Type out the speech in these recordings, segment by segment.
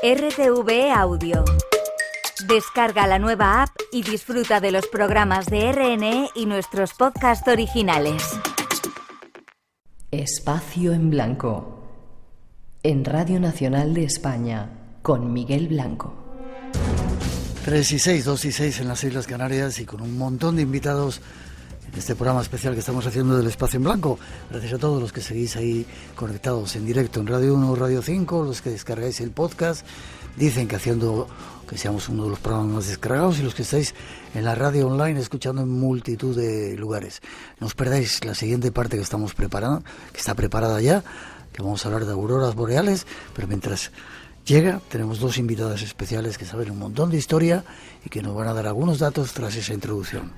RTV Audio. Descarga la nueva app y disfruta de los programas de RNE y nuestros podcasts originales. Espacio en Blanco, en Radio Nacional de España, con Miguel Blanco. 3 y 6, 2 y 6 en las Islas Canarias y con un montón de invitados en este programa especial que estamos haciendo del Espacio en Blanco. Gracias a todos los que seguís ahí conectados en directo en Radio 1 o Radio 5, los que descargáis el podcast. Dicen que haciendo que seamos uno de los programas más descargados, y los que estáis en la radio online escuchando en multitud de lugares. No os perdáis la siguiente parte que estamos preparando, que está preparada ya, que vamos a hablar de auroras boreales, pero mientras llega tenemos dos invitadas especiales que saben un montón de historia y que nos van a dar algunos datos tras esa introducción.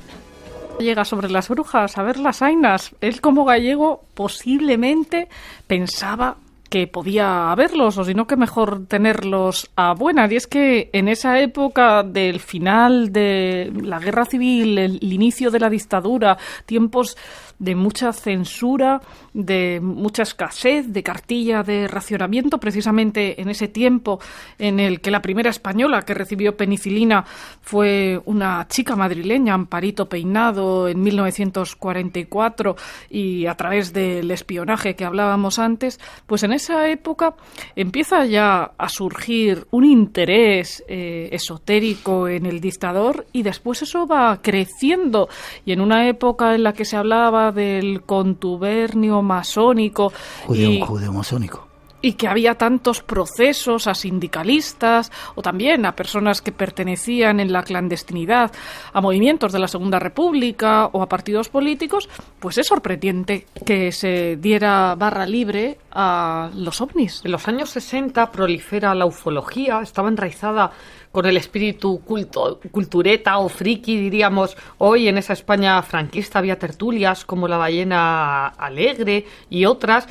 Llega sobre las brujas, a ver las ainas. Él, como gallego, posiblemente pensaba que podía haberlos, o si no, que mejor tenerlos a buenas. Y es que en esa época del final de la guerra civil, el inicio de la dictadura, tiempos de mucha censura, de mucha escasez, de cartilla de racionamiento, precisamente en ese tiempo en el que la primera española que recibió penicilina fue una chica madrileña, Amparito Peinado, en 1944, y a través del espionaje que hablábamos antes, pues en esa época empieza ya a surgir un interés esotérico en el dictador, y después eso va creciendo, y en una época en la que se hablaba del contubernio masónico judeo-masónico, y que había tantos procesos a sindicalistas o también a personas que pertenecían en la clandestinidad a movimientos de la Segunda República o a partidos políticos, pues es sorprendente que se diera barra libre a los ovnis. En los años 60 prolifera la ufología, estaba enraizada con el espíritu cultureta o friki, diríamos. Hoy en esa España franquista había tertulias como La Ballena Alegre y otras.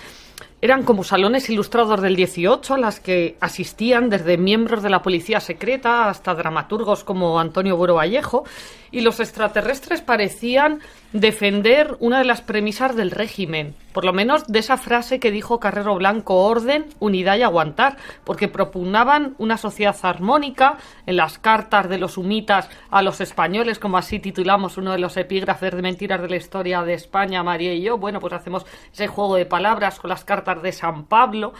Eran como salones ilustrados del 18 a las que asistían desde miembros de la policía secreta hasta dramaturgos como Antonio Buero Vallejo, y los extraterrestres parecían defender una de las premisas del régimen, por lo menos de esa frase que dijo Carrero Blanco: orden, unidad y aguantar, porque propugnaban una sociedad armónica. En las cartas de los humitas a los españoles, como así titulamos uno de los epígrafes de mentiras de la historia de España, María y yo, bueno, pues hacemos ese juego de palabras con las cartas de San Pablo,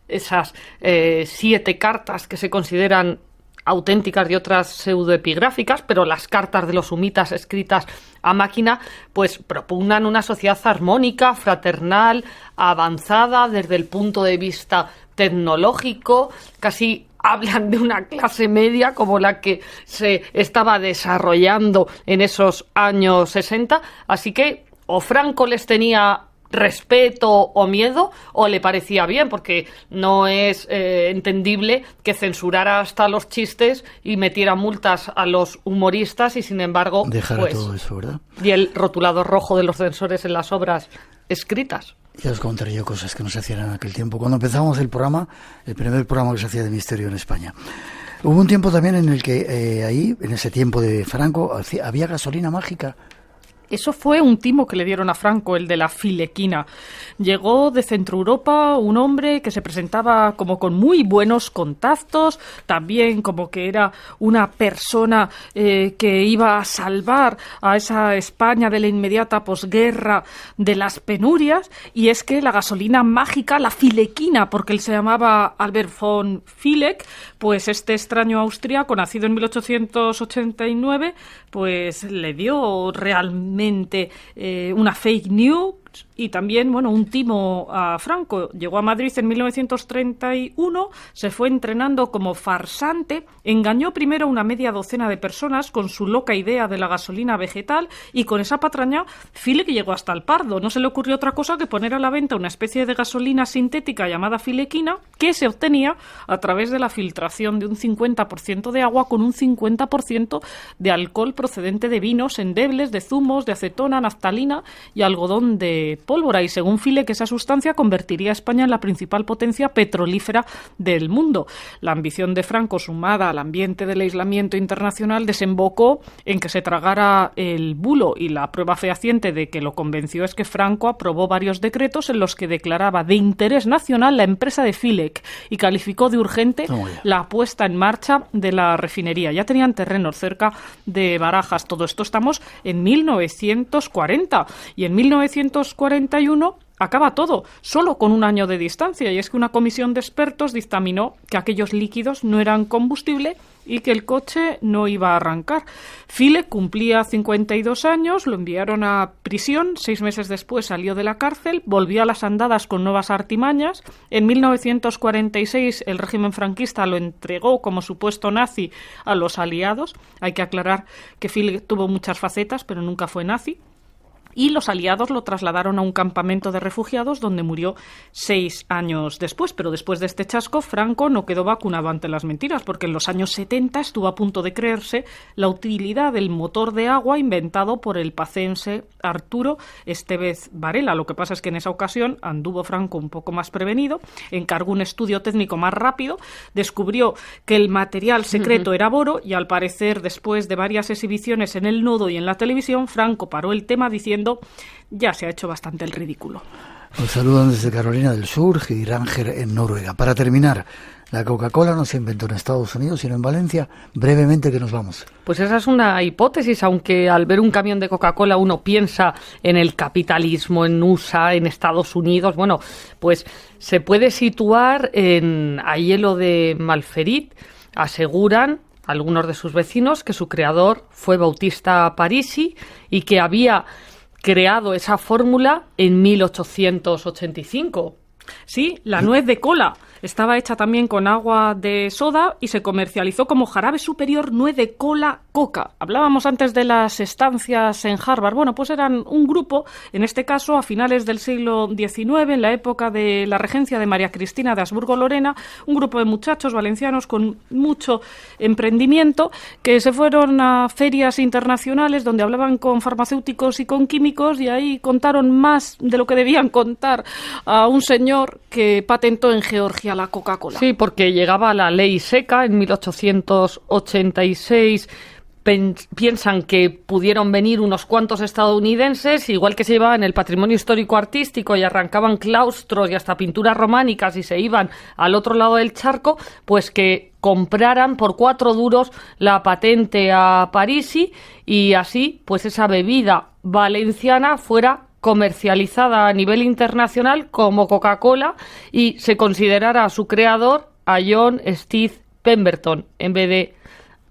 esas 7 cartas que se consideran auténticas y otras pseudoepigráficas, pero las cartas de los humitas escritas a máquina pues propugnan una sociedad armónica, fraternal, avanzada desde el punto de vista tecnológico. Casi hablan de una clase media como la que se estaba desarrollando en esos años 60, así que o Franco les tenía respeto o miedo, o le parecía bien, porque no es entendible que censurara hasta los chistes y metiera multas a los humoristas, y sin embargo dejar pues, todo eso, ¿verdad? Y el rotulador rojo de los censores en las obras escritas. Ya os contaré yo cosas que no se hacían en aquel tiempo, cuando empezamos el programa, el primer programa que se hacía de misterio en España. Hubo un tiempo también en el que ahí, en ese tiempo de Franco, había gasolina mágica. Eso fue un timo que le dieron a Franco, el de la filequina. Llegó de Centro Europa un hombre que se presentaba como con muy buenos contactos, también como que era una persona que iba a salvar a esa España de la inmediata posguerra de las penurias, y es que la gasolina mágica, la filequina, porque él se llamaba Albert von Fileck, pues este extraño austriaco, nacido en 1889, pues le dio realmente una fake news y también, bueno, un timo a Franco. Llegó a Madrid en 1931, se fue entrenando como farsante, engañó primero a una media docena de personas con su loca idea de la gasolina vegetal, y con esa patraña Fileck llegó hasta el Pardo. No se le ocurrió otra cosa que poner a la venta una especie de gasolina sintética llamada filequina, que se obtenía a través de la filtración de un 50% de agua con un 50% de alcohol procedente de vinos endebles, de zumos, de acetona, naftalina y algodón de de pólvora, y según Filek esa sustancia convertiría a España en la principal potencia petrolífera del mundo. La ambición de Franco, sumada al ambiente del aislamiento internacional, desembocó en que se tragara el bulo, y la prueba fehaciente de que lo convenció es que Franco aprobó varios decretos en los que declaraba de interés nacional la empresa de Filek y calificó de urgente la puesta en marcha de la refinería. Ya tenían terrenos cerca de Barajas. Todo esto estamos en 1940, y en 1941 acaba todo, solo con un año de distancia, y es que una comisión de expertos dictaminó que aquellos líquidos no eran combustible y que el coche no iba a arrancar. Filek cumplía 52 años, lo enviaron a prisión, 6 meses después salió de la cárcel, volvió a las andadas con nuevas artimañas. En 1946 el régimen franquista lo entregó como supuesto nazi a los aliados. Hay que aclarar que Filek tuvo muchas facetas, pero nunca fue nazi. Y los aliados lo trasladaron a un campamento de refugiados donde murió 6 años después. Pero después de este chasco, Franco no quedó vacunado ante las mentiras, porque en los años 70 estuvo a punto de creerse la utilidad del motor de agua inventado por el pacense Arturo Estevez Varela. Lo que pasa es que en esa ocasión anduvo Franco un poco más prevenido, encargó un estudio técnico más rápido, descubrió que el material secreto era boro, y al parecer, después de varias exhibiciones en el Nodo y en la televisión, Franco paró el tema diciendo: ya se ha hecho bastante el ridículo. Nos saludan desde Carolina del Sur y Ranger en Noruega. Para terminar, la Coca-Cola no se inventó en Estados Unidos, sino en Valencia. Brevemente, que nos vamos. Pues esa es una hipótesis, aunque al ver un camión de Coca-Cola uno piensa en el capitalismo, en USA, en Estados Unidos. Bueno, pues se puede situar en Aielo de Malferit. Aseguran algunos de sus vecinos que su creador fue Bautista Parisi y que había creado esa fórmula en 1885. Sí, la nuez de cola estaba hecha también con agua de soda y se comercializó como jarabe superior nuez de cola coca. Hablábamos antes de las estancias en Harvard. Bueno, pues eran un grupo, en este caso a finales del siglo XIX, en la época de la regencia de María Cristina de Habsburgo-Lorena, un grupo de muchachos valencianos con mucho emprendimiento que se fueron a ferias internacionales donde hablaban con farmacéuticos y con químicos, y ahí contaron más de lo que debían contar a un señor que patentó en Georgia la Coca-Cola. Sí, porque llegaba la ley seca en 1886. Piensan que pudieron venir unos cuantos estadounidenses, igual que se llevaban el patrimonio histórico-artístico y arrancaban claustros y hasta pinturas románicas y se iban al otro lado del charco, pues que compraran por 4 duros la patente a Parisi, y así pues esa bebida valenciana fuera comercializada a nivel internacional como Coca-Cola y se considerara a su creador, a John Steve Pemberton, en vez de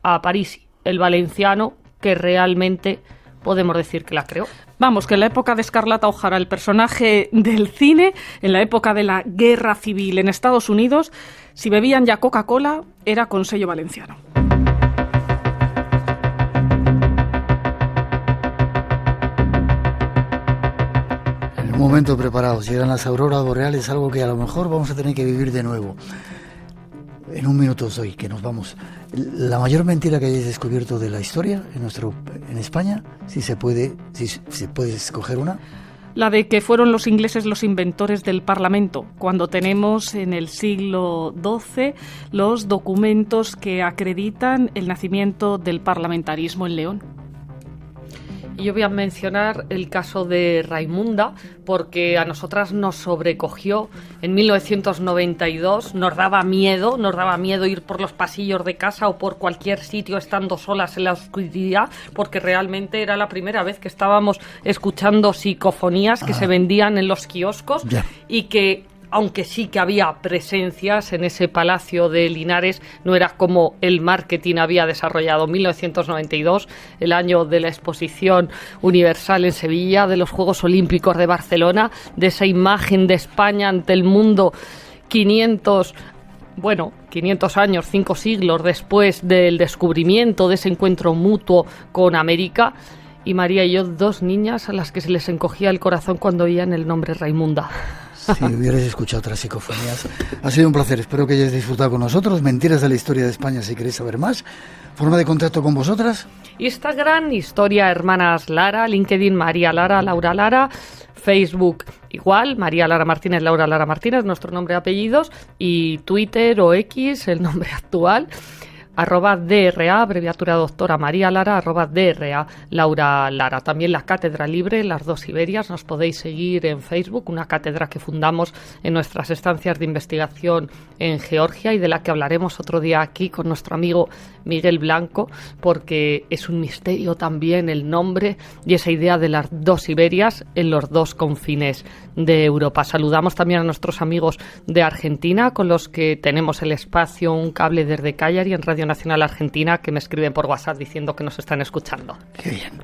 a Parisi, el valenciano que realmente podemos decir que la creó. Vamos, que en la época de Escarlata O'Hara, el personaje del cine, en la época de la Guerra Civil en Estados Unidos, si bebían ya Coca-Cola, era con sello valenciano. Momento preparados, llegan las auroras boreales, algo que a lo mejor vamos a tener que vivir de nuevo. En un minuto hoy, que nos vamos. La mayor mentira que hayáis descubierto de la historia en España, si se puede escoger una. La de que fueron los ingleses los inventores del Parlamento, cuando tenemos en el siglo XII los documentos que acreditan el nacimiento del parlamentarismo en León. Y yo voy a mencionar el caso de Raimunda, porque a nosotras nos sobrecogió en 1992, nos daba miedo ir por los pasillos de casa o por cualquier sitio estando solas en la oscuridad, porque realmente era la primera vez que estábamos escuchando psicofonías que se vendían en los kioscos y que, aunque sí que había presencias en ese Palacio de Linares, no era como el marketing había desarrollado. 1992, el año de la Exposición Universal en Sevilla, de los Juegos Olímpicos de Barcelona, de esa imagen de España ante el mundo 500 años, 5 siglos después del descubrimiento de ese encuentro mutuo con América. Y María y yo, 2 niñas a las que se les encogía el corazón cuando oían el nombre Raimunda. Si hubierais escuchado otras psicofonías. Ha sido un placer, espero que hayáis disfrutado con nosotros. Mentiras de la historia de España, si queréis saber más. ¿Forma de contacto con vosotras? Instagram, Historia Hermanas Lara, LinkedIn María Lara, Laura Lara, Facebook igual, María Lara Martínez, Laura Lara Martínez, nuestro nombre y apellidos, y Twitter o X, el nombre actual, @DRA, abreviatura doctora María Lara, @DRA Laura Lara. También la Cátedra Libre, las dos Iberias, nos podéis seguir en Facebook, una cátedra que fundamos en nuestras estancias de investigación en Georgia y de la que hablaremos otro día aquí con nuestro amigo Miguel Blanco, porque es un misterio también el nombre y esa idea de las dos Iberias en los dos confines de Europa. Saludamos también a nuestros amigos de Argentina, con los que tenemos el espacio Un Cable desde Cagliari en Radio Nacional Argentina, que me escriben por WhatsApp diciendo que nos están escuchando. Qué bien.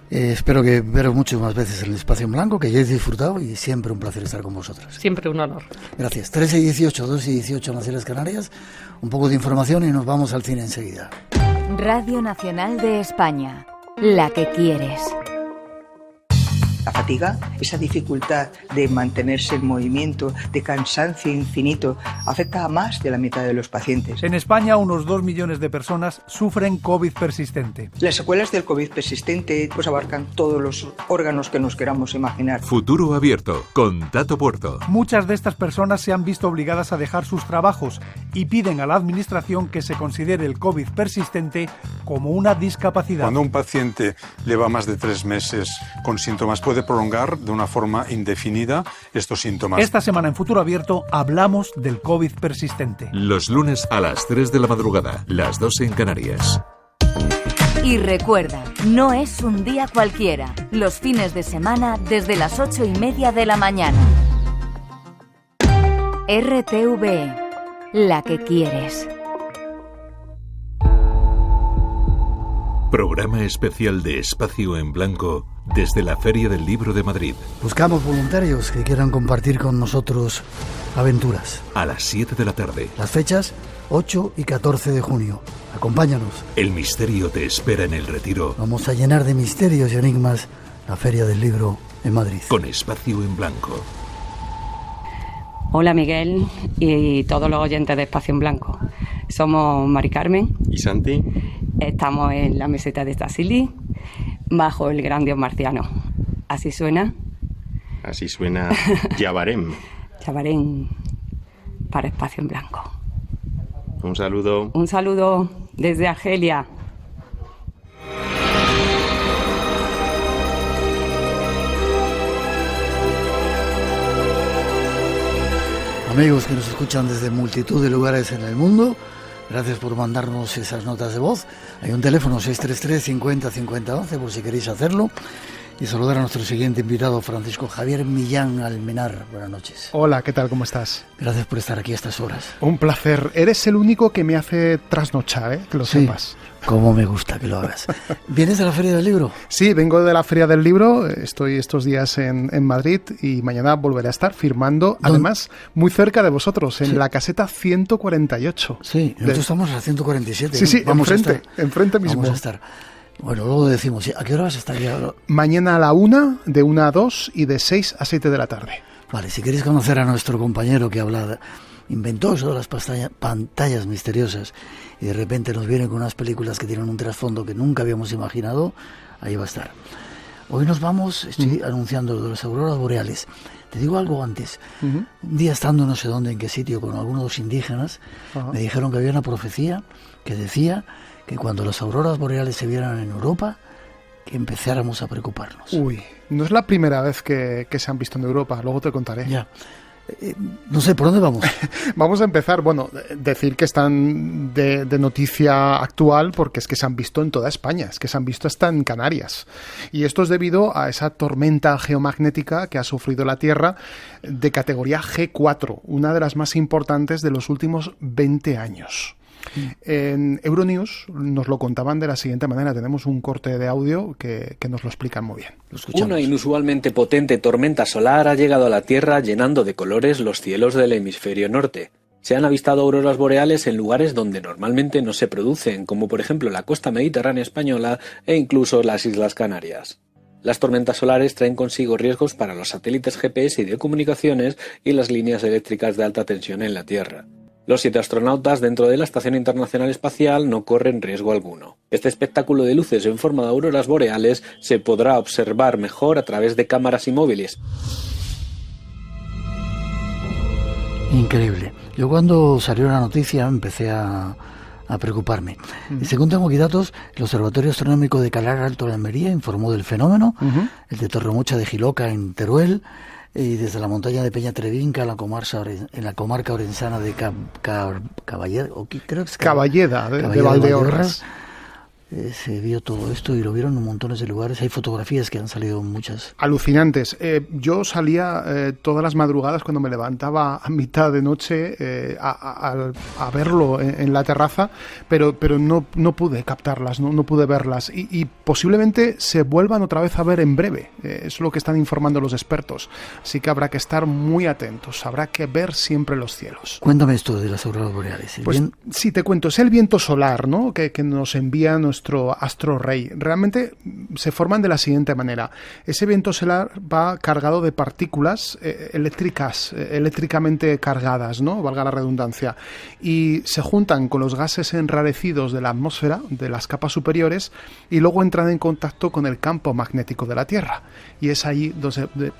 Espero que veros muchas más veces en el Espacio en Blanco, que hayáis disfrutado, y siempre un placer estar con vosotras. Siempre un honor. Gracias. 13:18, 2:18 en las Islas Canarias. Un poco de información y nos vamos al cine enseguida. Radio Nacional de España, la que quieres. La fatiga, esa dificultad de mantenerse en movimiento, de cansancio infinito, afecta a más de la mitad de los pacientes. En España, unos 2 millones de personas sufren COVID persistente. Las secuelas del COVID persistente pues abarcan todos los órganos que nos queramos imaginar. Futuro Abierto, con Tato Puerto. Muchas de estas personas se han visto obligadas a dejar sus trabajos y piden a la administración que se considere el COVID persistente como una discapacidad. Cuando un paciente lleva más de 3 meses con síntomas, puede prolongar de una forma indefinida estos síntomas. Esta semana en Futuro Abierto hablamos del COVID persistente. Los lunes a las 3 de la madrugada, las 12 en Canarias. Y recuerda, no es un día cualquiera. Los fines de semana desde las 8:30 de la mañana. RTV, la que quieres. Programa especial de Espacio en Blanco desde la Feria del Libro de Madrid. Buscamos voluntarios que quieran compartir con nosotros aventuras. A las 7 de la tarde. Las fechas 8 y 14 de junio. Acompáñanos. El misterio te espera en el Retiro. Vamos a llenar de misterios y enigmas la Feria del Libro en Madrid. Con Espacio en Blanco. Hola Miguel y todos los oyentes de Espacio en Blanco. Somos Mari Carmen y Santi. Estamos en la meseta de Tassili, bajo el gran dios marciano. ¿Así suena? Así suena Yabarem. Yabarem para Espacio en Blanco. Un saludo. Un saludo desde Argelia. Amigos que nos escuchan desde multitud de lugares en el mundo, gracias por mandarnos esas notas de voz. Hay un teléfono 633 50 50 11 por si queréis hacerlo. Y saludar a nuestro siguiente invitado, Francisco Javier Millán Almenar. Buenas noches. Hola, ¿qué tal? ¿Cómo estás? Gracias por estar aquí a estas horas. Un placer. Eres el único que me hace trasnochar, que lo sepas. Cómo me gusta que lo hagas. ¿Vienes de la Feria del Libro? Sí, vengo de la Feria del Libro. Estoy estos días en Madrid y mañana volveré a estar firmando, además, muy cerca de vosotros, en la caseta 148. Sí, nosotros estamos en la 147. Sí, vamos enfrente mismo. Vamos a estar. Bueno, luego decimos, ¿a qué hora vas a estar ya? Mañana a la 1, de 1 a 2 y de 6 a 7 de la tarde. Vale, si queréis conocer a nuestro compañero que inventó eso de las pantallas misteriosas y de repente nos viene con unas películas que tienen un trasfondo que nunca habíamos imaginado, ahí va a estar. Hoy nos vamos, estoy anunciando lo de las auroras boreales. Te digo algo antes. Un día estando no sé dónde, en qué sitio, con algunos indígenas, me dijeron que había una profecía que decía que cuando las auroras boreales se vieran en Europa, que empezáramos a preocuparnos. Uy, no es la primera vez que se han visto en Europa, luego te contaré. Ya. No sé, ¿por dónde vamos? Vamos a empezar, decir que están de noticia actual porque es que se han visto en toda España, es que se han visto hasta en Canarias. Y esto es debido a esa tormenta geomagnética que ha sufrido la Tierra de categoría G4, una de las más importantes de los últimos 20 años. En Euronews nos lo contaban de la siguiente manera. Tenemos un corte de audio que nos lo explican muy bien. Una inusualmente potente tormenta solar ha llegado a la Tierra llenando de colores los cielos del hemisferio norte. Se han avistado auroras boreales en lugares donde normalmente no se producen, como por ejemplo la costa mediterránea española e incluso las Islas Canarias. Las tormentas solares traen consigo riesgos para los satélites GPS y de comunicaciones y las líneas eléctricas de alta tensión en la Tierra. Los 7 astronautas dentro de la Estación Internacional Espacial no corren riesgo alguno. Este espectáculo de luces en forma de auroras boreales se podrá observar mejor a través de cámaras y móviles. Increíble. Yo cuando salió la noticia empecé a preocuparme. Según tengo aquí datos, el Observatorio Astronómico de Calar Alto de Almería informó del fenómeno, el de Torremocha de Jiloca en Teruel, y desde la montaña de Peña Trevinca en la comarca orensana de Caballeda, de Valdeorras. Se vio todo esto y lo vieron en montones de lugares. Hay fotografías que han salido muchas. Alucinantes. Yo salía todas las madrugadas cuando me levantaba a mitad de noche a verlo en la terraza, pero no pude captarlas, no pude verlas. Y posiblemente se vuelvan otra vez a ver en breve. Es lo que están informando los expertos. Así que habrá que estar muy atentos. Habrá que ver siempre los cielos. Cuéntame esto de las auroras boreales. Pues sí, te cuento. Es el viento solar, ¿no?, que nos envía nuestro astro rey. Realmente se forman de la siguiente manera. Ese viento solar va cargado de partículas eléctricamente cargadas, ¿no?, valga la redundancia, y se juntan con los gases enrarecidos de la atmósfera, de las capas superiores, y luego entran en contacto con el campo magnético de la Tierra. Y es ahí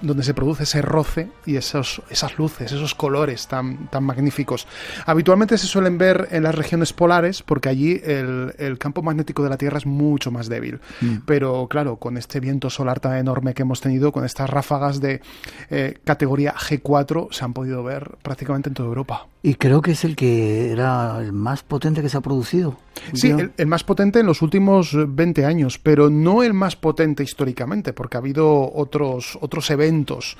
donde se produce ese roce y esas luces, esos colores tan magníficos. Habitualmente se suelen ver en las regiones polares, porque allí el campo magnético de la Tierra es mucho más débil. Pero claro, con este viento solar tan enorme que hemos tenido, con estas ráfagas de categoría G4, se han podido ver prácticamente en toda Europa. Y creo que es el que era el más potente que se ha producido. Sí, el más potente en los últimos 20 años, pero no el más potente históricamente, porque ha habido otros eventos,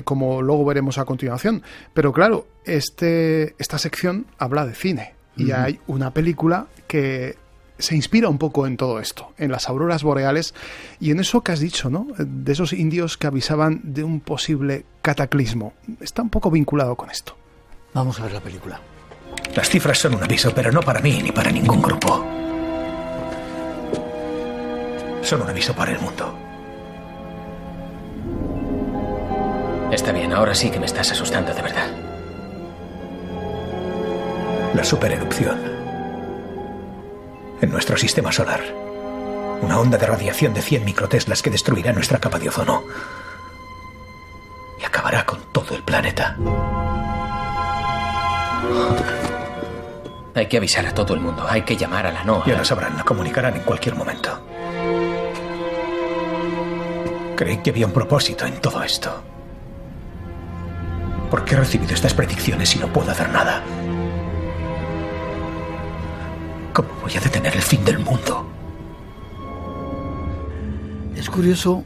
como luego veremos a continuación. Pero claro, esta sección habla de cine, y hay una película que se inspira un poco en todo esto, en las auroras boreales y en eso que has dicho, ¿no?, de esos indios que avisaban de un posible cataclismo. Está un poco vinculado con esto. Vamos a ver la película. Las cifras son un aviso, pero no para mí ni para ningún grupo. Son un aviso para el mundo. Está bien, ahora sí que me estás asustando de verdad. La supererupción en nuestro sistema solar. Una onda de radiación de 100 microteslas que destruirá nuestra capa de ozono y acabará con todo el planeta. Hay que avisar a todo el mundo, hay que llamar a la NOAA. Ya lo sabrán, la comunicarán en cualquier momento. Creí que había un propósito en todo esto. ¿Por qué he recibido estas predicciones y no puedo hacer nada? ¿Cómo voy a detener el fin del mundo? Es curioso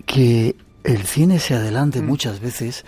que el cine se adelante muchas veces.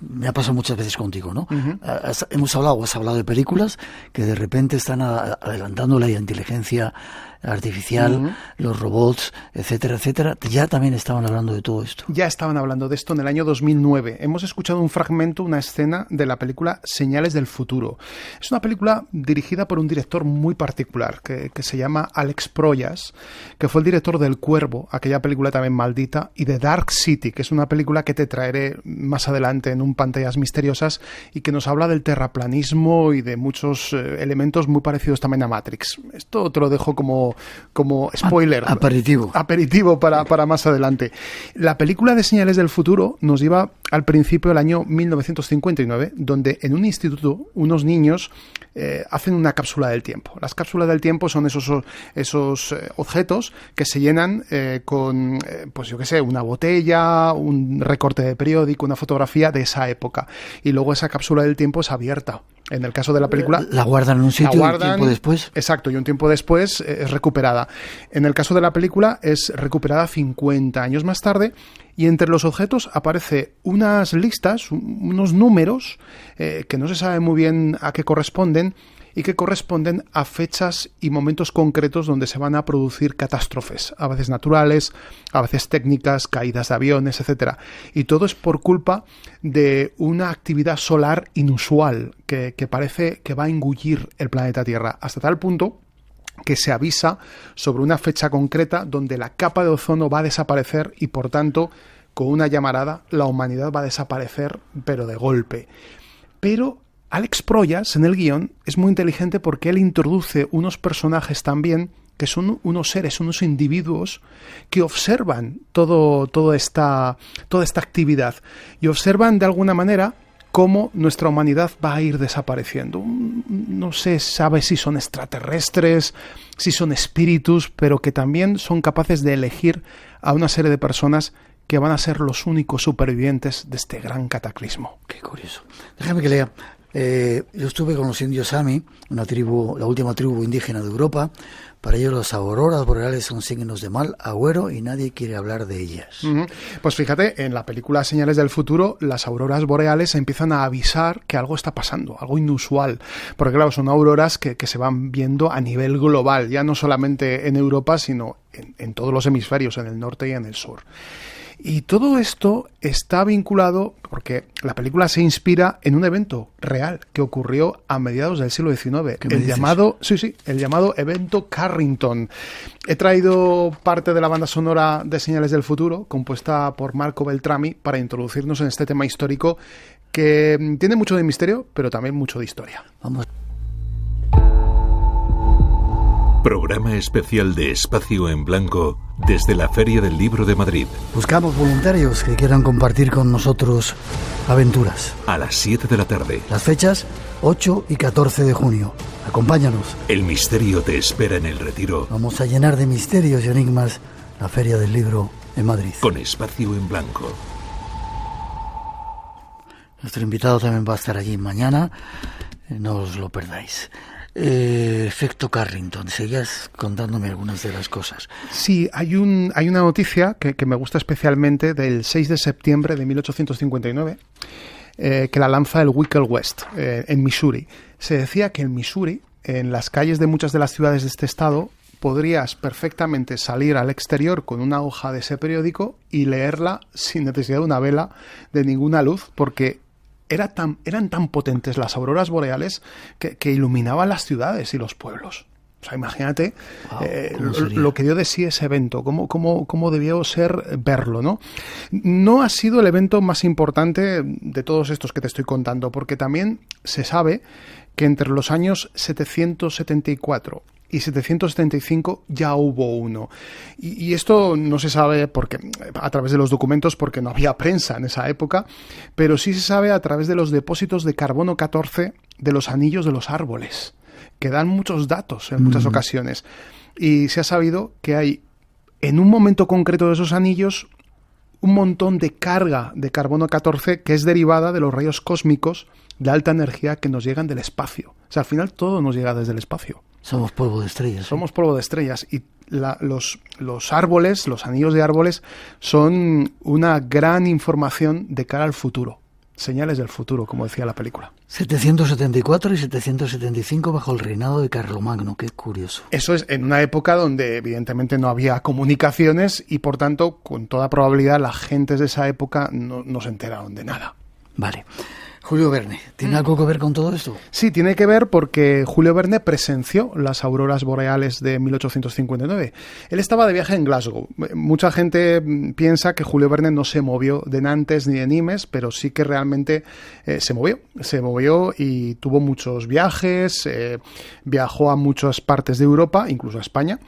Me ha pasado muchas veces contigo, ¿no? Has hablado de películas que de repente están adelantando la inteligencia artificial, los robots, etcétera, etcétera. Ya también estaban hablando de todo esto. Ya estaban hablando de esto en el año 2009. Hemos escuchado un fragmento, una escena de la película Señales del futuro. Es una película dirigida por un director muy particular que se llama Alex Proyas, que fue el director del Cuervo, aquella película también maldita, y de Dark City, que es una película que te traeré más adelante en un Pantallas Misteriosas y que nos habla del terraplanismo y de muchos elementos muy parecidos también a Matrix. Esto te lo dejo como spoiler. Aperitivo para más adelante. La película de Señales del futuro nos lleva al principio del año 1959, donde en un instituto unos niños hacen una cápsula del tiempo. Las cápsulas del tiempo son esos objetos que se llenan con, pues yo qué sé, una botella, un recorte de periódico, una fotografía de esa época. Y luego esa cápsula del tiempo es abierta. En el caso de la película... La guardan en un sitio y un tiempo después... Exacto, y un tiempo después es recuperada. En el caso de la película es recuperada 50 años más tarde y entre los objetos aparece unas listas, unos números que no se sabe muy bien a qué corresponden y que corresponden a fechas y momentos concretos donde se van a producir catástrofes, a veces naturales, a veces técnicas, caídas de aviones, etc. Y todo es por culpa de una actividad solar inusual que parece que va a engullir el planeta Tierra, hasta tal punto que se avisa sobre una fecha concreta donde la capa de ozono va a desaparecer y, por tanto, con una llamarada, la humanidad va a desaparecer, pero de golpe. Pero Alex Proyas, en el guión, es muy inteligente porque él introduce unos personajes también que son unos seres, unos individuos que observan toda esta actividad y observan de alguna manera cómo nuestra humanidad va a ir desapareciendo. No se sabe si son extraterrestres, si son espíritus, pero que también son capaces de elegir a una serie de personas que van a ser los únicos supervivientes de este gran cataclismo. Qué curioso. Déjame que lea. Yo estuve con los indios Sami, una tribu, la última tribu indígena de Europa. Para ellos las auroras boreales son signos de mal agüero y nadie quiere hablar de ellas. Pues fíjate, en la película Señales del futuro, las auroras boreales empiezan a avisar que algo está pasando, algo inusual. Porque claro, son auroras que se van viendo a nivel global, ya no solamente en Europa, sino en todos los hemisferios, en el norte y en el sur. Y todo esto está vinculado porque la película se inspira en un evento real que ocurrió a mediados del siglo XIX, el llamado evento Carrington. He traído parte de la banda sonora de Señales del futuro, compuesta por Marco Beltrami, para introducirnos en este tema histórico que tiene mucho de misterio, pero también mucho de historia. Vamos. Programa especial de Espacio en Blanco desde la Feria del Libro de Madrid. Buscamos voluntarios que quieran compartir con nosotros aventuras. A las 7 de la tarde. Las fechas 8 y 14 de junio. Acompáñanos. El misterio te espera en el Retiro. Vamos a llenar de misterios y enigmas la Feria del Libro en Madrid. Con Espacio en Blanco. Nuestro invitado también va a estar allí mañana. No os lo perdáis. Efecto Carrington, seguías contándome algunas de las cosas. Sí, hay una noticia que me gusta especialmente del 6 de septiembre de 1859, que la lanza el Wicked West, en Missouri. Se decía que en Missouri, en las calles de muchas de las ciudades de este estado, podrías perfectamente salir al exterior con una hoja de ese periódico y leerla sin necesidad de una vela, de ninguna luz, porque eran tan potentes las auroras boreales que iluminaban las ciudades y los pueblos. O sea, imagínate lo que dio de sí ese evento, cómo debió ser verlo, ¿no? No ha sido el evento más importante de todos estos que te estoy contando, porque también se sabe que entre los años 774 y 775 ya hubo uno. Y esto no se sabe porque a través de los documentos, porque no había prensa en esa época, pero sí se sabe a través de los depósitos de carbono 14 de los anillos de los árboles, que dan muchos datos en muchas ocasiones. Y se ha sabido que hay, en un momento concreto de esos anillos, un montón de carga de carbono 14 que es derivada de los rayos cósmicos de alta energía que nos llegan del espacio. O sea, al final todo nos llega desde el espacio. Somos polvo de estrellas. Somos polvo de estrellas. Y los árboles, los anillos de árboles, son una gran información de cara al futuro. Señales del futuro, como decía la película. 774 y 775 bajo el reinado de Carlomagno. Qué curioso. Eso es en una época donde evidentemente no había comunicaciones y por tanto, con toda probabilidad, las gentes de esa época no se enteraron de nada. Vale. Julio Verne, ¿tiene algo que ver con todo esto? Sí, tiene que ver porque Julio Verne presenció las auroras boreales de 1859. Él estaba de viaje en Glasgow. Mucha gente piensa que Julio Verne no se movió de Nantes ni de Nimes, pero sí que realmente se movió y tuvo muchos viajes, viajó a muchas partes de Europa, incluso a España,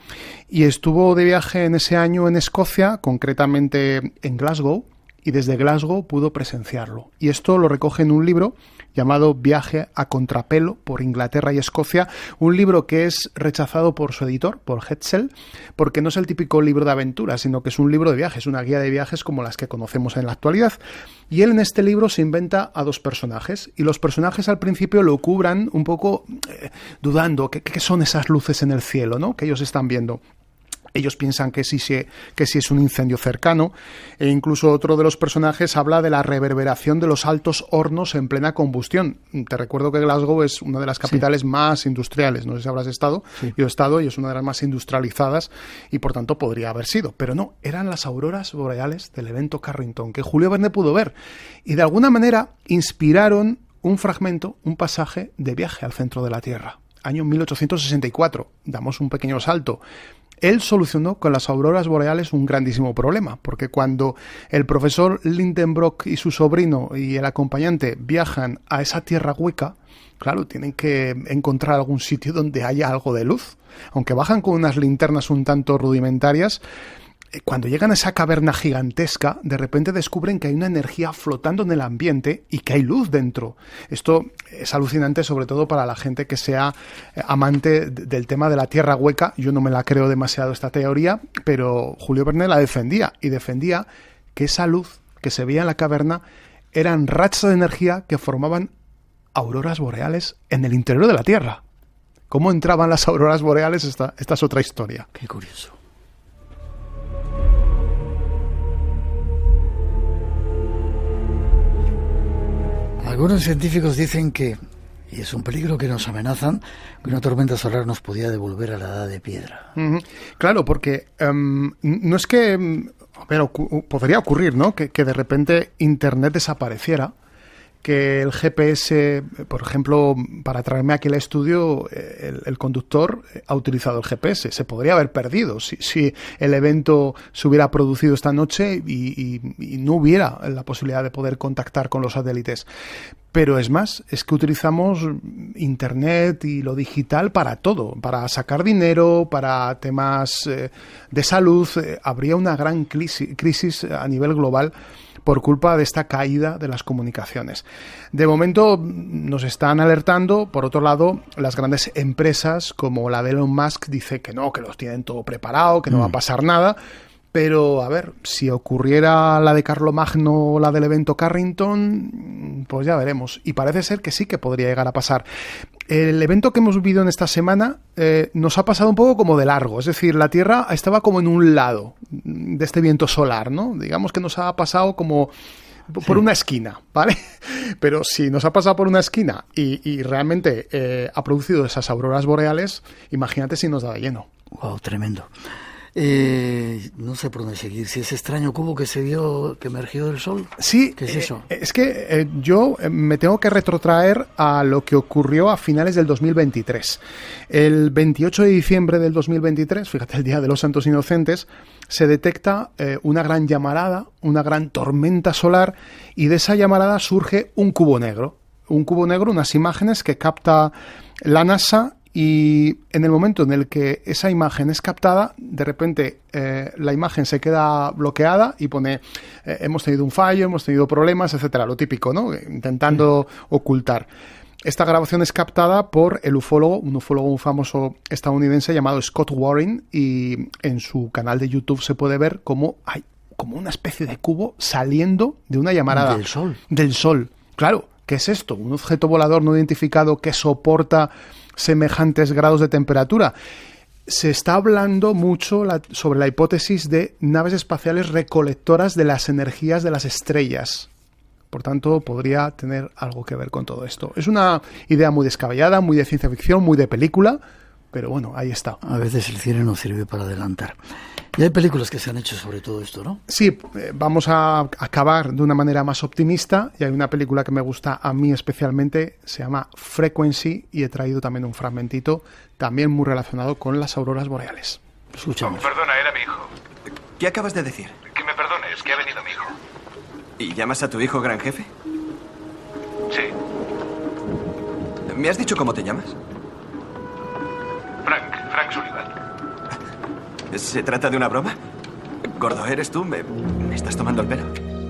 y estuvo de viaje en ese año en Escocia, concretamente en Glasgow, y desde Glasgow pudo presenciarlo. Y esto lo recoge en un libro llamado Viaje a contrapelo por Inglaterra y Escocia, un libro que es rechazado por su editor, por Hetzel, porque no es el típico libro de aventuras, sino que es un libro de viajes, una guía de viajes como las que conocemos en la actualidad. Y él en este libro se inventa a dos personajes, y los personajes al principio lo cubran un poco dudando, ¿qué son esas luces en el cielo, ¿no?, que ellos están viendo? Ellos piensan que sí es un incendio cercano, e incluso otro de los personajes habla de la reverberación de los altos hornos en plena combustión. Te recuerdo que Glasgow es una de las capitales más industriales, no sé si habrás estado, yo he estado y es una de las más industrializadas y por tanto podría haber sido, pero no, eran las auroras boreales del evento Carrington que Julio Verne pudo ver y de alguna manera inspiraron un fragmento, un pasaje de Viaje al centro de la Tierra, año 1864. Damos un pequeño salto. él solucionó con las auroras boreales un grandísimo problema, porque cuando el profesor Lindenbrock y su sobrino y el acompañante viajan a esa tierra hueca, claro, tienen que encontrar algún sitio donde haya algo de luz. Aunque bajan con unas linternas un tanto rudimentarias, cuando llegan a esa caverna gigantesca, de repente descubren que hay una energía flotando en el ambiente y que hay luz dentro. Esto es alucinante, sobre todo para la gente que sea amante del tema de la tierra hueca. Yo no me la creo demasiado esta teoría, pero Julio Verne la defendía, y defendía que esa luz que se veía en la caverna eran rachas de energía que formaban auroras boreales en el interior de la Tierra. ¿Cómo entraban las auroras boreales? Esta es otra historia. Qué curioso. Algunos científicos dicen que, y es un peligro que nos amenazan, que una tormenta solar nos podía devolver a la edad de piedra. Claro, porque no es que... Pero podría ocurrir, ¿no? Que de repente Internet desapareciera, que el GPS, por ejemplo, para traerme aquí al estudio, el conductor ha utilizado el GPS. Se podría haber perdido si el evento se hubiera producido esta noche y no hubiera la posibilidad de poder contactar con los satélites. Pero es más, es que utilizamos Internet y lo digital para todo, para sacar dinero, para temas de salud. Habría una gran crisis a nivel global por culpa de esta caída de las comunicaciones. De momento nos están alertando. Por otro lado, las grandes empresas como la de Elon Musk dice que no, que los tienen todo preparado, que no va a pasar nada. Pero, a ver, si ocurriera la de Carlomagno o la del evento Carrington, pues ya veremos. Y parece ser que sí que podría llegar a pasar. El evento que hemos vivido en esta semana nos ha pasado un poco como de largo. Es decir, la Tierra estaba como en un lado de este viento solar, ¿no? Digamos que nos ha pasado como por una esquina, ¿vale? Pero si nos ha pasado por una esquina y realmente ha producido esas auroras boreales, imagínate si nos da de lleno. Wow, tremendo. No sé por dónde seguir. Si ese extraño cubo que se vio, que emergió del Sol. Sí, ¿qué es eso? Es que yo me tengo que retrotraer a lo que ocurrió a finales del 2023. El 28 de diciembre del 2023, fíjate, el Día de los Santos Inocentes, se detecta una gran llamarada, una gran tormenta solar, y de esa llamarada surge un cubo negro. Un cubo negro, unas imágenes que capta la NASA. Y en el momento en el que esa imagen es captada, de repente la imagen se queda bloqueada y pone hemos tenido un fallo, hemos tenido problemas, etcétera, lo típico, ¿no? Intentando ocultar. Esta grabación es captada por un ufólogo muy famoso estadounidense llamado Scott Warren, y en su canal de YouTube se puede ver cómo hay como una especie de cubo saliendo de una llamarada. ¿Del Sol? Del Sol, claro. ¿Qué es esto? Un objeto volador no identificado que soporta semejantes grados de temperatura. Se está hablando mucho sobre la hipótesis de naves espaciales recolectoras de las energías de las estrellas. Por tanto, podría tener algo que ver con todo esto. Es una idea muy descabellada, muy de ciencia ficción, muy de película, pero bueno, ahí está. A veces el cine nos sirve para adelantar. Y hay películas que se han hecho sobre todo esto, ¿no? Sí, vamos a acabar de una manera más optimista, y hay una película que me gusta a mí especialmente, se llama Frequency, y he traído también un fragmentito, también muy relacionado con las auroras boreales. Escuchamos. Perdona, era mi hijo. ¿Qué acabas de decir? Que me perdones, que ha venido mi hijo. ¿Y llamas a tu hijo Gran Jefe? Sí. ¿Me has dicho cómo te llamas? Frank Sullivan. ¿Se trata de una broma? Gordo, ¿eres tú? ¿Me estás tomando el pelo?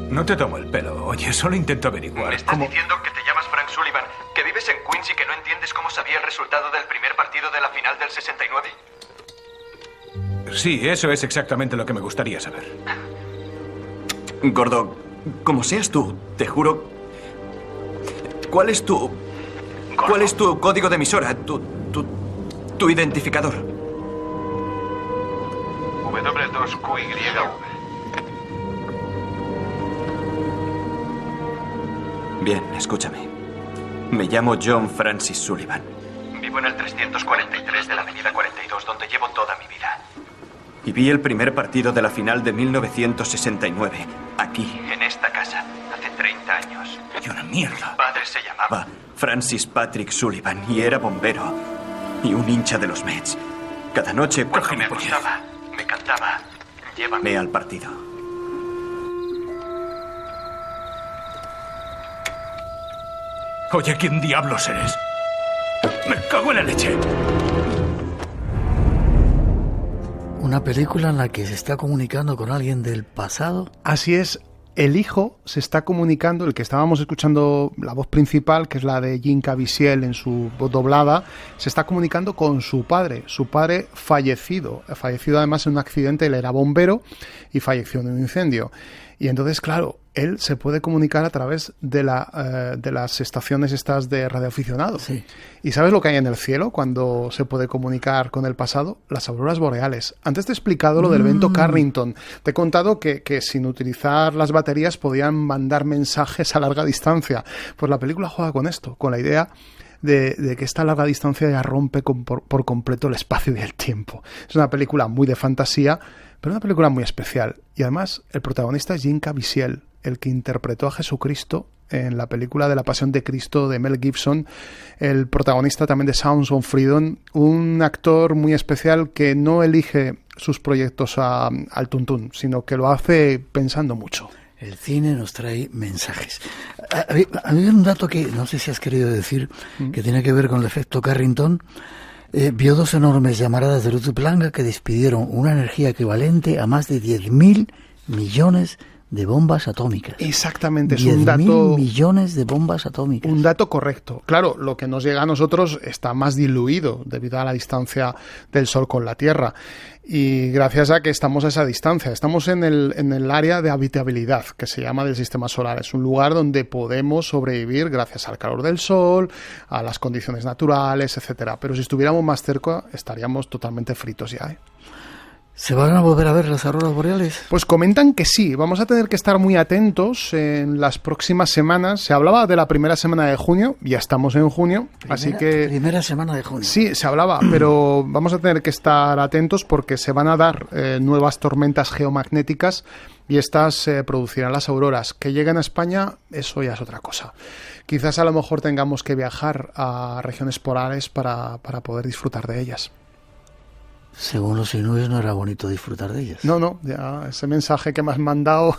No te tomo el pelo. Oye, solo intento averiguar. ¿Me estás diciendo que te llamas Frank Sullivan, que vives en Queens y que no entiendes cómo sabía el resultado del primer partido de la final del 69? Sí, eso es exactamente lo que me gustaría saber. Gordo, como seas tú, te juro... ¿Cuál es tu código de emisora? Tu identificador. W2QYV. Bien, escúchame. Me llamo John Francis Sullivan. Vivo en el 343 de la avenida 42, donde llevo toda mi vida. Y vi el primer partido de la final de 1969, aquí. En esta casa, hace 30 años. ¡Y una mierda! Mi padre se llamaba Francis Patrick Sullivan y era bombero y un hincha de los Mets. Cada noche cuando me acostaba, me cantaba, llévame al partido. Oye, ¿quién diablos eres? ¡Me cago en la leche! Una película en la que se está comunicando con alguien del pasado. Así es. El hijo se está comunicando, el que estábamos escuchando la voz principal, que es la de Jim Caviezel en su voz doblada, se está comunicando con su padre fallecido además en un accidente. Él era bombero y falleció en un incendio. Y entonces, claro, él se puede comunicar a través de las estaciones estas de radioaficionados. Sí. ¿Y sabes lo que hay en el cielo cuando se puede comunicar con el pasado? Las auroras boreales. Antes te he explicado lo del evento Carrington. Te he contado que sin utilizar las baterías podían mandar mensajes a larga distancia. Pues la película juega con esto, con la idea de que esta larga distancia ya rompe por completo el espacio y el tiempo. Es una película muy de fantasía, pero una película muy especial. Y además, el protagonista es Jim Caviezel, el que interpretó a Jesucristo en la película de la Pasión de Cristo de Mel Gibson, el protagonista también de Sounds of Freedom, un actor muy especial que no elige sus proyectos al tuntún, sino que lo hace pensando mucho. El cine nos trae mensajes. Había un dato que no sé si has querido decir, que tiene que ver con el efecto Carrington. Vio dos enormes llamaradas de luz blanca que despidieron una energía equivalente a más de 10.000 millones de bombas atómicas. Exactamente, es un dato... 10.000 millones de bombas atómicas. Un dato correcto. Claro, lo que nos llega a nosotros está más diluido debido a la distancia del Sol con la Tierra. Y gracias a que estamos a esa distancia, estamos en el área de habitabilidad, que se llama del Sistema Solar. Es un lugar donde podemos sobrevivir gracias al calor del Sol, a las condiciones naturales, etcétera. Pero si estuviéramos más cerca, estaríamos totalmente fritos ya, ¿eh? ¿Se van a volver a ver las auroras boreales? Pues comentan que sí. Vamos a tener que estar muy atentos en las próximas semanas. Se hablaba de la primera semana de junio, ya estamos en junio, así que... Primera semana de junio. Sí, se hablaba, pero vamos a tener que estar atentos porque se van a dar nuevas tormentas geomagnéticas y estas producirán las auroras. Que lleguen a España, eso ya es otra cosa. Quizás a lo mejor tengamos que viajar a regiones polares para poder disfrutar de ellas. Según los inues no era bonito disfrutar de ellas. No, ya ese mensaje que me has mandado...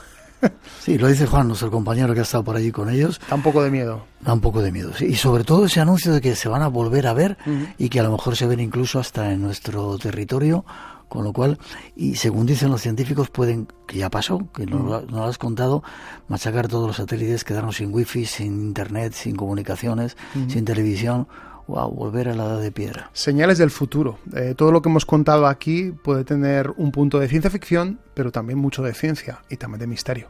Sí, lo dice Juan, nuestro compañero que ha estado por allí con ellos. Da un poco de miedo. Da un poco de miedo, sí. Y sobre todo ese anuncio de que se van a volver a ver y que a lo mejor se ven incluso hasta en nuestro territorio, con lo cual, y según dicen los científicos, pueden, que ya pasó, que no lo has contado, machacar todos los satélites, quedarnos sin wifi, sin internet, sin comunicaciones, sin televisión. Wow, volver a la edad de piedra. Señales del futuro. Todo lo que hemos contado aquí puede tener un punto de ciencia ficción, pero también mucho de ciencia y también de misterio.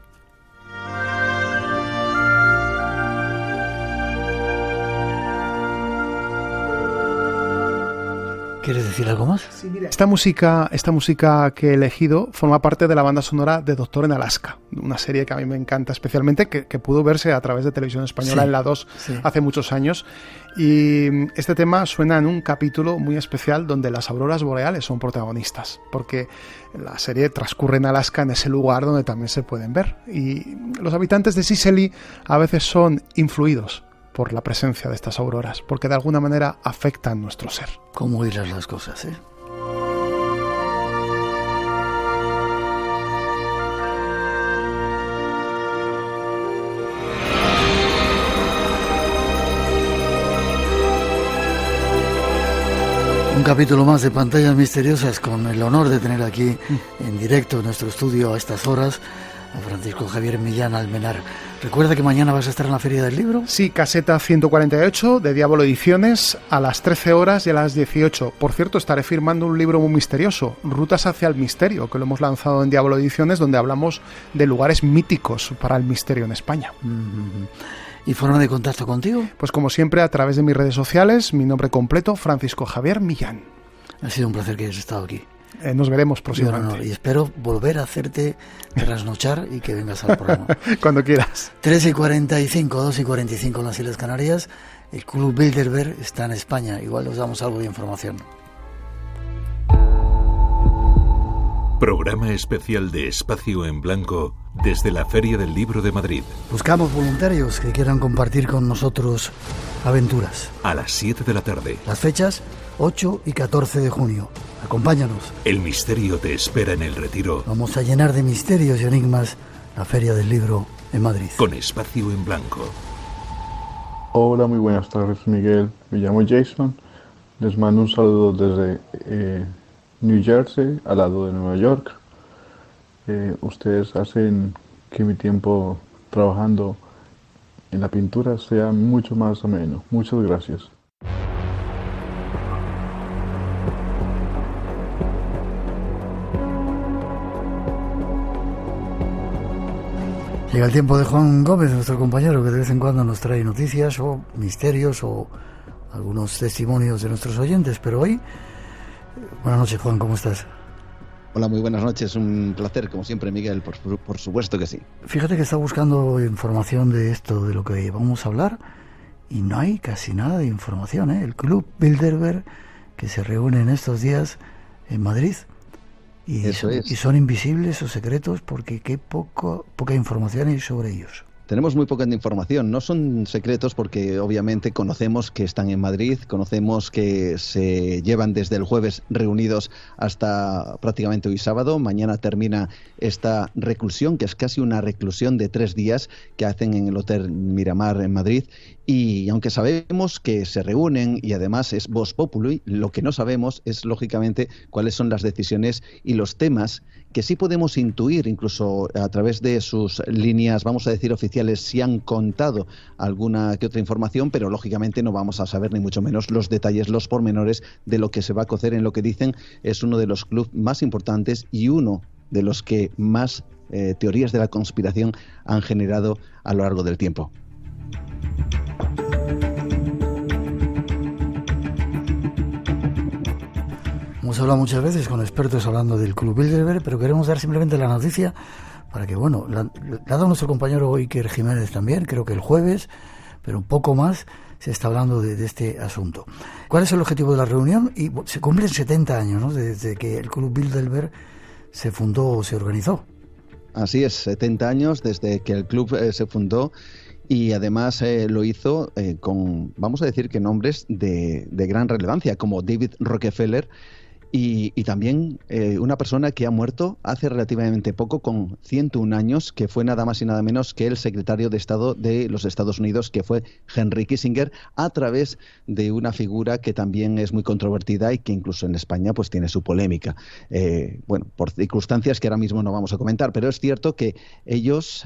¿Quieres decir algo más? Sí, mira. Esta música que he elegido forma parte de la banda sonora de Doctor en Alaska, una serie que a mí me encanta especialmente, que pudo verse a través de Televisión Española en la 2 hace muchos años. Y este tema suena en un capítulo muy especial donde las auroras boreales son protagonistas, porque la serie transcurre en Alaska, en ese lugar donde también se pueden ver. Y los habitantes de Sicily a veces son influidos por la presencia de estas auroras, porque de alguna manera afectan nuestro ser. ¿Cómo irán las cosas, eh? Un capítulo más de Pantallas Misteriosas, con el honor de tener aquí en directo en nuestro estudio a estas horas a Francisco Javier Millán Almenar. ¿Recuerda que mañana vas a estar en la Feria del Libro? Sí, caseta 148 de Diablo Ediciones a las 13 horas y a las 18. Por cierto, estaré firmando un libro muy misterioso, Rutas hacia el Misterio, que lo hemos lanzado en Diablo Ediciones, donde hablamos de lugares míticos para el misterio en España. ¿Y forma de contacto contigo? Pues como siempre, a través de mis redes sociales, mi nombre completo, Francisco Javier Millán. Ha sido un placer que hayas estado aquí. Nos veremos próximamente. Y espero volver a hacerte trasnochar y que vengas al programa. Cuando quieras. 3:45, 2:45 en las Islas Canarias. El Club Bilderberg está en España. Igual os damos algo de información. Programa especial de Espacio en Blanco desde la Feria del Libro de Madrid. Buscamos voluntarios que quieran compartir con nosotros aventuras. A las 7 de la tarde. Las fechas 8 y 14 de junio. Acompáñanos. El misterio te espera en el Retiro. Vamos a llenar de misterios y enigmas la Feria del Libro en Madrid. Con Espacio en Blanco. Hola, muy buenas tardes, Miguel. Me llamo Jason. Les mando un saludo desde New Jersey, al lado de Nueva York. Ustedes hacen que mi tiempo trabajando en la pintura sea mucho más ameno. Muchas gracias. Llega el tiempo de Juan Gómez, nuestro compañero, que de vez en cuando nos trae noticias o misterios o algunos testimonios de nuestros oyentes. Pero hoy, buenas noches, Juan, ¿cómo estás? Hola, muy buenas noches, un placer, como siempre, Miguel, por supuesto que sí. Fíjate que está buscando información de esto, de lo que vamos a hablar, y no hay casi nada de información, ¿eh? El Club Bilderberg, que se reúne en estos días en Madrid, y son invisibles o secretos porque qué poca información hay sobre ellos. Tenemos muy poca información, no son secretos porque obviamente conocemos que están en Madrid, conocemos que se llevan desde el jueves reunidos hasta prácticamente hoy sábado. Mañana termina esta reclusión, que es casi una reclusión de 3 días que hacen en el Hotel Miramar en Madrid. Y aunque sabemos que se reúnen y además es Vox Populi, lo que no sabemos es lógicamente cuáles son las decisiones y los temas que sí podemos intuir, incluso a través de sus líneas, vamos a decir, oficiales, si han contado alguna que otra información, pero lógicamente no vamos a saber ni mucho menos los detalles, los pormenores de lo que se va a cocer en lo que dicen es uno de los clubes más importantes y uno de los que más teorías de la conspiración han generado a lo largo del tiempo. Hemos hablado muchas veces con expertos hablando del Club Bilderberg, pero queremos dar simplemente la noticia para que, bueno, la ha dado nuestro compañero Iker Jiménez también, creo que el jueves, pero un poco más se está hablando de este asunto. ¿Cuál es el objetivo de la reunión? Y se cumplen 70 años, ¿no?, desde que el Club Bilderberg se fundó o se organizó. Así es, 70 años desde que el club se fundó. Y además lo hizo con, vamos a decir que nombres de gran relevancia, como David Rockefeller, y también una persona que ha muerto hace relativamente poco, con 101 años, que fue nada más y nada menos que el secretario de Estado de los Estados Unidos, que fue Henry Kissinger, a través de una figura que también es muy controvertida y que incluso en España pues tiene su polémica. Bueno, por circunstancias que ahora mismo no vamos a comentar, pero es cierto que ellos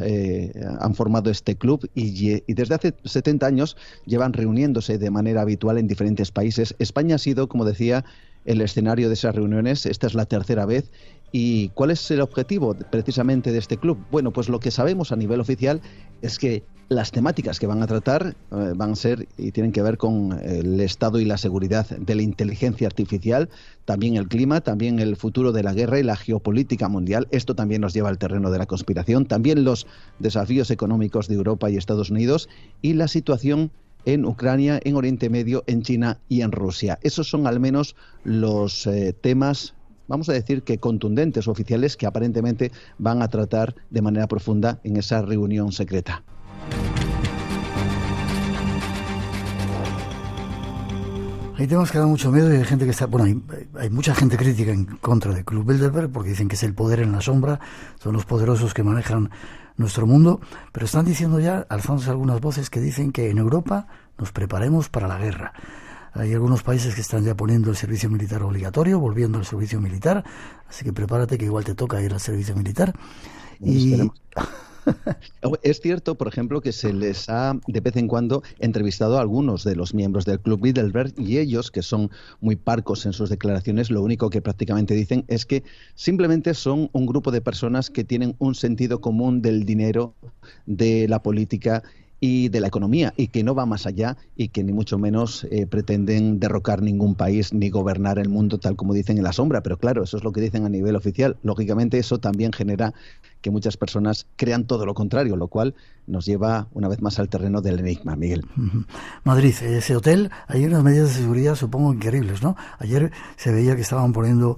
han formado este club y desde hace 70 años llevan reuniéndose de manera habitual en diferentes países. España ha sido, como decía, el escenario de esas reuniones. Esta es la tercera vez. ¿Y cuál es el objetivo precisamente de este club? Bueno, pues lo que sabemos a nivel oficial es que las temáticas que van a tratar van a ser y tienen que ver con el estado y la seguridad de la inteligencia artificial, también el clima, también el futuro de la guerra y la geopolítica mundial. Esto también nos lleva al terreno de la conspiración, también los desafíos económicos de Europa y Estados Unidos y la situación en Ucrania, en Oriente Medio, en China y en Rusia. Esos son al menos los temas, vamos a decir que contundentes, oficiales, que aparentemente van a tratar de manera profunda en esa reunión secreta. Hay temas que dan mucho miedo y hay gente que está... Bueno, hay mucha gente crítica en contra del Club Bilderberg porque dicen que es el poder en la sombra, son los poderosos que manejan nuestro mundo, pero están diciendo ya, alzándose algunas voces que dicen que en Europa nos preparemos para la guerra. Hay algunos países que están ya poniendo el servicio militar obligatorio, volviendo al servicio militar, así que prepárate que igual te toca ir al servicio militar. Y... Es cierto, por ejemplo, que se les ha de vez en cuando entrevistado a algunos de los miembros del Club Bilderberg y ellos, que son muy parcos en sus declaraciones, lo único que prácticamente dicen es que simplemente son un grupo de personas que tienen un sentido común del dinero, de la política y de la economía, y que no va más allá y que ni mucho menos pretenden derrocar ningún país ni gobernar el mundo tal como dicen en la sombra. Pero claro, eso es lo que dicen a nivel oficial. Lógicamente eso también genera que muchas personas crean todo lo contrario, lo cual nos lleva una vez más al terreno del enigma, Miguel. Madrid, ese hotel, hay unas medidas de seguridad supongo increíbles, ¿no? Ayer se veía que estaban poniendo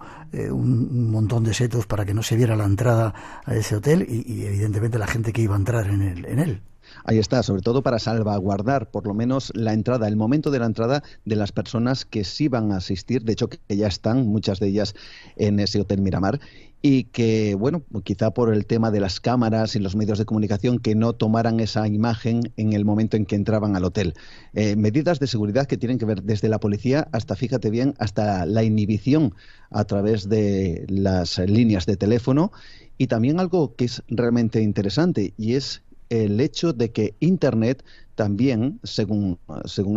un montón de setos para que no se viera la entrada a ese hotel y evidentemente la gente que iba a entrar en él. Ahí está, sobre todo para salvaguardar por lo menos la entrada, el momento de la entrada de las personas que sí van a asistir, de hecho que ya están, muchas de ellas en ese Hotel Miramar, y que, bueno, quizá por el tema de las cámaras y los medios de comunicación que no tomaran esa imagen en el momento en que entraban al hotel. Medidas de seguridad que tienen que ver desde la policía hasta, fíjate bien, hasta la inhibición a través de las líneas de teléfono, y también algo que es realmente interesante, y es el hecho de que Internet también, según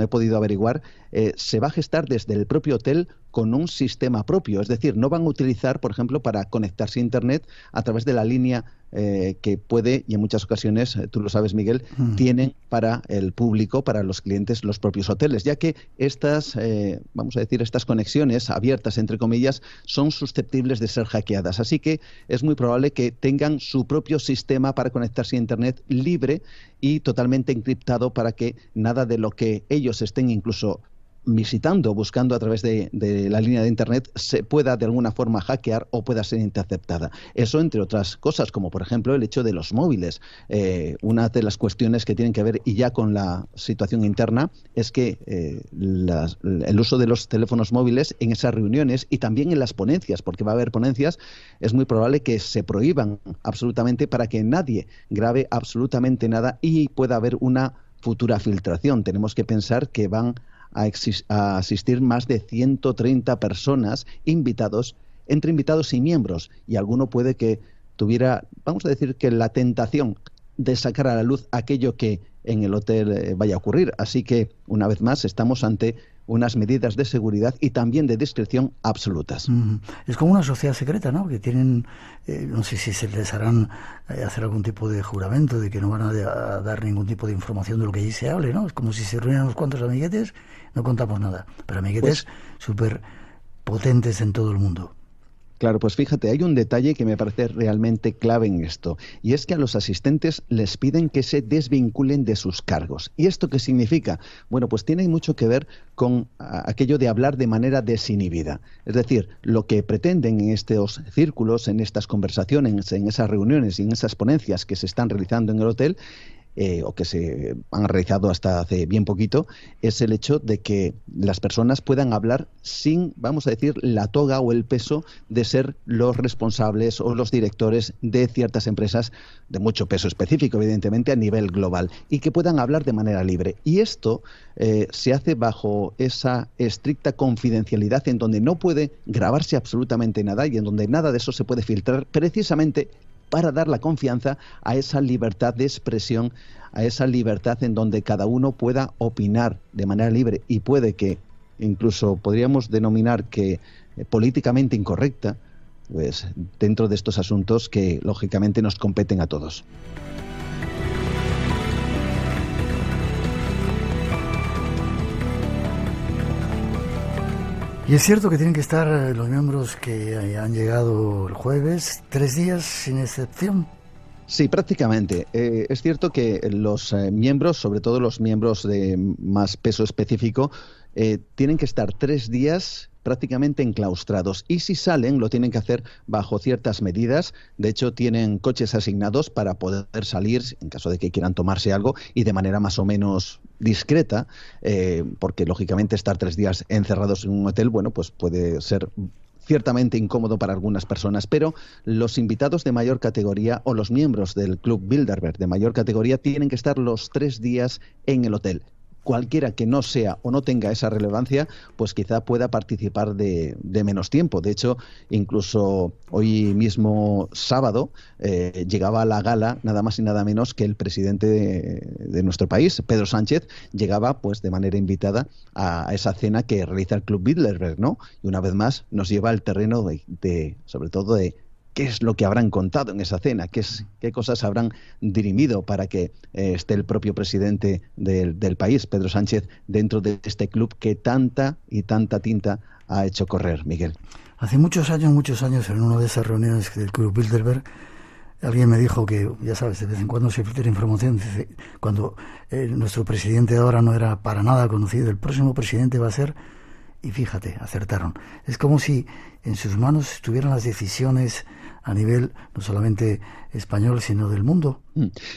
he podido averiguar, se va a gestar desde el propio hotel con un sistema propio. Es decir, no van a utilizar, por ejemplo, para conectarse a Internet a través de la línea que puede, y en muchas ocasiones, tú lo sabes, Miguel, tienen para el público, para los clientes, los propios hoteles, ya que estas, vamos a decir, estas conexiones abiertas, entre comillas, son susceptibles de ser hackeadas. Así que es muy probable que tengan su propio sistema para conectarse a Internet libre y totalmente encriptado, para que nada de lo que ellos estén incluso visitando, buscando a través de la línea de Internet, se pueda de alguna forma hackear o pueda ser interceptada. Eso, entre otras cosas, como por ejemplo el hecho de los móviles. Una de las cuestiones que tienen que ver, y ya con la situación interna, es que el uso de los teléfonos móviles en esas reuniones y también en las ponencias, porque va a haber ponencias, es muy probable que se prohíban absolutamente, para que nadie grabe absolutamente nada y pueda haber una futura filtración. Tenemos que pensar que van a asistir más de 130 personas, invitados, entre invitados y miembros, y alguno puede que tuviera, vamos a decir, que la tentación de sacar a la luz aquello que en el hotel vaya a ocurrir. Así que, una vez más, estamos ante unas medidas de seguridad y también de discreción absolutas. Es como una sociedad secreta, ¿no? Que tienen, no sé si se les harán hacer algún tipo de juramento de que no van a dar ningún tipo de información de lo que allí se hable, ¿no? Es como si se reunieran unos cuantos amiguetes, no contamos nada, pero amiguetes súper potentes en todo el mundo. Claro, pues fíjate, hay un detalle que me parece realmente clave en esto, y es que a los asistentes les piden que se desvinculen de sus cargos. ¿Y esto qué significa? Bueno, pues tiene mucho que ver con aquello de hablar de manera desinhibida. Es decir, lo que pretenden en estos círculos, en estas conversaciones, en esas reuniones y en esas ponencias que se están realizando en el hotel, o que se han realizado hasta hace bien poquito, es el hecho de que las personas puedan hablar sin, vamos a decir, la toga o el peso de ser los responsables o los directores de ciertas empresas de mucho peso específico, evidentemente, a nivel global, y que puedan hablar de manera libre. Y esto se hace bajo esa estricta confidencialidad, en donde no puede grabarse absolutamente nada y en donde nada de eso se puede filtrar, precisamente para dar la confianza a esa libertad de expresión, a esa libertad en donde cada uno pueda opinar de manera libre, y puede que incluso podríamos denominar que políticamente incorrecta, pues dentro de estos asuntos que lógicamente nos competen a todos. Y es cierto que tienen que estar los miembros que han llegado el jueves 3 días sin excepción. Sí, prácticamente. Es cierto que los miembros, sobre todo los miembros de más peso específico, tienen que estar 3 días prácticamente enclaustrados, y si salen lo tienen que hacer bajo ciertas medidas. De hecho, tienen coches asignados para poder salir en caso de que quieran tomarse algo, y de manera más o menos discreta, porque lógicamente estar 3 días encerrados en un hotel, bueno, pues puede ser ciertamente incómodo para algunas personas, pero los invitados de mayor categoría o los miembros del Club Bilderberg de mayor categoría tienen que estar los 3 días en el hotel. Cualquiera que no sea o no tenga esa relevancia, pues quizá pueda participar de menos tiempo. De hecho, incluso hoy mismo sábado llegaba a la gala nada más y nada menos que el presidente de nuestro país, Pedro Sánchez, llegaba pues de manera invitada a esa cena que realiza el Club Bilderberg, ¿no? Y una vez más nos lleva al terreno sobre todo de qué es lo que habrán contado en esa cena, qué cosas habrán dirimido para que esté el propio presidente del país, Pedro Sánchez, dentro de este club que tanta y tanta tinta ha hecho correr, Miguel. Hace muchos años, en una de esas reuniones del Club Bilderberg, alguien me dijo que, ya sabes, de vez en cuando se filtra información. Dice, cuando nuestro presidente ahora no era para nada conocido, el próximo presidente va a ser Y fíjate, acertaron. Es como si en sus manos estuvieran las decisiones a nivel no solamente español, sino del mundo.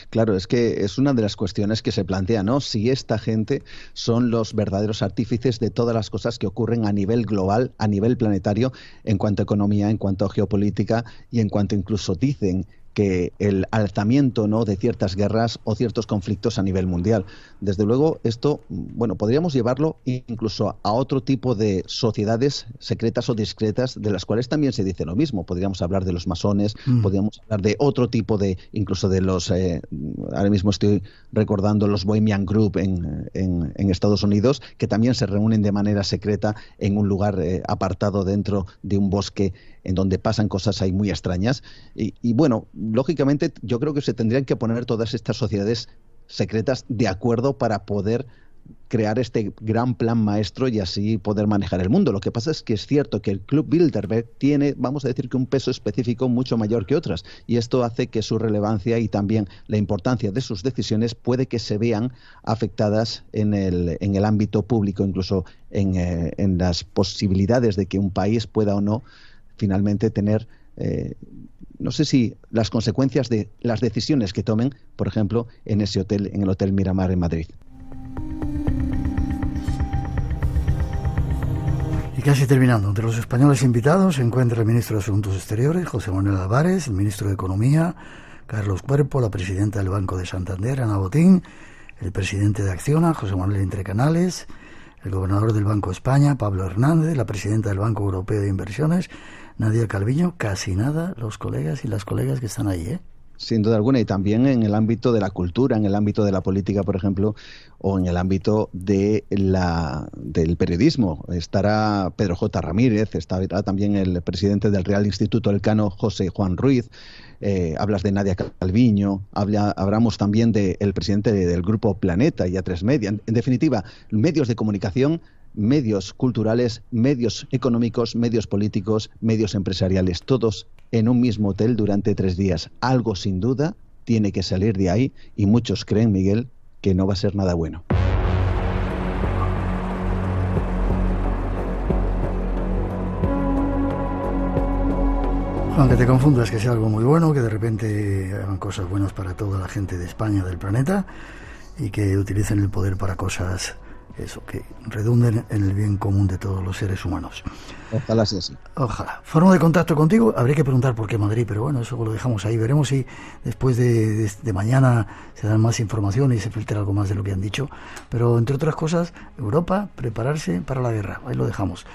Claro, es que es una de las cuestiones que se plantea, ¿no? Si esta gente son los verdaderos artífices de todas las cosas que ocurren a nivel global, a nivel planetario, en cuanto a economía, en cuanto a geopolítica y en cuanto incluso dicen que el alzamiento, ¿no?, de ciertas guerras o ciertos conflictos a nivel mundial. Desde luego, esto, bueno, podríamos llevarlo incluso a otro tipo de sociedades secretas o discretas, de las cuales también se dice lo mismo. Podríamos hablar de los masones, podríamos hablar de otro tipo de, incluso de los, ahora mismo estoy recordando los Bohemian Group en Estados Unidos, que también se reúnen de manera secreta en un lugar apartado dentro de un bosque en donde pasan cosas ahí muy extrañas. Y bueno, lógicamente yo creo que se tendrían que poner todas estas sociedades secretas de acuerdo para poder crear este gran plan maestro y así poder manejar el mundo. Lo que pasa es que es cierto que el Club Bilderberg tiene, vamos a decir, que un peso específico mucho mayor que otras, y esto hace que su relevancia y también la importancia de sus decisiones puede que se vean afectadas en el ámbito público, incluso en las posibilidades de que un país pueda o no finalmente tener, no sé si las consecuencias de las decisiones que tomen, por ejemplo, en ese hotel, en el Hotel Miramar en Madrid. Y casi terminando, entre los españoles invitados se encuentra el ministro de Asuntos Exteriores, José Manuel Álvarez, el ministro de Economía, Carlos Cuerpo, la presidenta del Banco de Santander, Ana Botín, el presidente de Acciona, José Manuel Entrecanales, el gobernador del Banco de España, Pablo Hernández, la presidenta del Banco Europeo de Inversiones, Nadia Calviño. Casi nada los colegas y las colegas que están ahí, ¿eh? Sin duda alguna, y también en el ámbito de la cultura, en el ámbito de la política, por ejemplo, o en el ámbito del periodismo. Estará Pedro J. Ramírez, estará también el presidente del Real Instituto Elcano, José Juan Ruiz, hablas de Nadia Calviño, hablamos también del presidente del Grupo Planeta y A3 Media. En definitiva, medios de comunicación, medios culturales, medios económicos, medios políticos, medios empresariales, todos en un mismo hotel durante 3 días. Algo sin duda tiene que salir de ahí y muchos creen, Miguel, que no va a ser nada bueno. Aunque te confundas que sea algo muy bueno, que de repente hagan cosas buenas para toda la gente de España, del planeta, y que utilicen el poder para cosas, eso, que redunden en el bien común de todos los seres humanos. Ojalá sea así. Ojalá. Forma de contacto contigo, habría que preguntar por qué Madrid, pero bueno, eso lo dejamos ahí. Veremos si después de mañana se dan más información y se filtra algo más de lo que han dicho. Pero entre otras cosas, Europa, prepararse para la guerra. Ahí lo dejamos.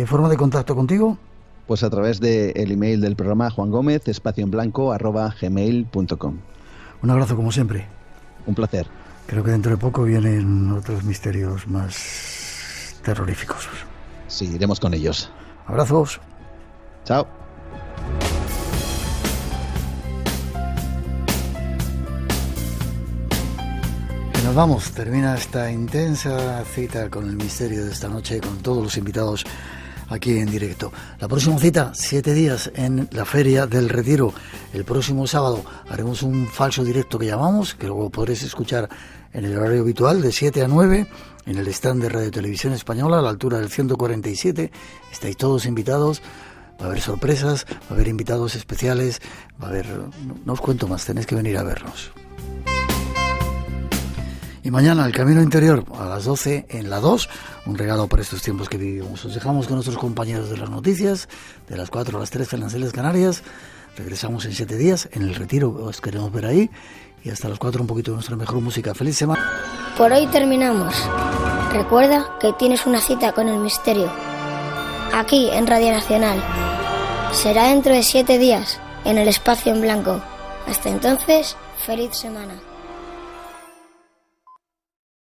Forma de contacto contigo. Pues a través del email del programa, juangomez_@gmail.com. Un abrazo como siempre. Un placer. Creo que dentro de poco vienen otros misterios más terroríficos. Sí, iremos con ellos. Abrazos. Chao. Y nos vamos. Termina esta intensa cita con el misterio de esta noche, con todos los invitados aquí en directo. La próxima cita, 7 días en la Feria del Retiro. El próximo sábado haremos un falso directo que llamamos, que luego podréis escuchar en el horario habitual de 7 a 9 en el stand de Radio Televisión Española a la altura del 147. Estáis todos invitados. Va a haber sorpresas, va a haber invitados especiales, va a haber... No os cuento más, tenéis que venir a vernos. Y mañana, el Camino Interior, a las 12 en la 2, un regalo para estos tiempos que vivimos. Os dejamos con nuestros compañeros de las noticias, de las 4 a las 3 en las Islas Canarias. Regresamos en 7 días, en el Retiro, os queremos ver ahí. Y hasta las 4 un poquito de nuestra mejor música. ¡Feliz semana! Por hoy terminamos. Recuerda que tienes una cita con el misterio, aquí en Radio Nacional. Será dentro de 7 días, en el Espacio en Blanco. Hasta entonces, feliz semana.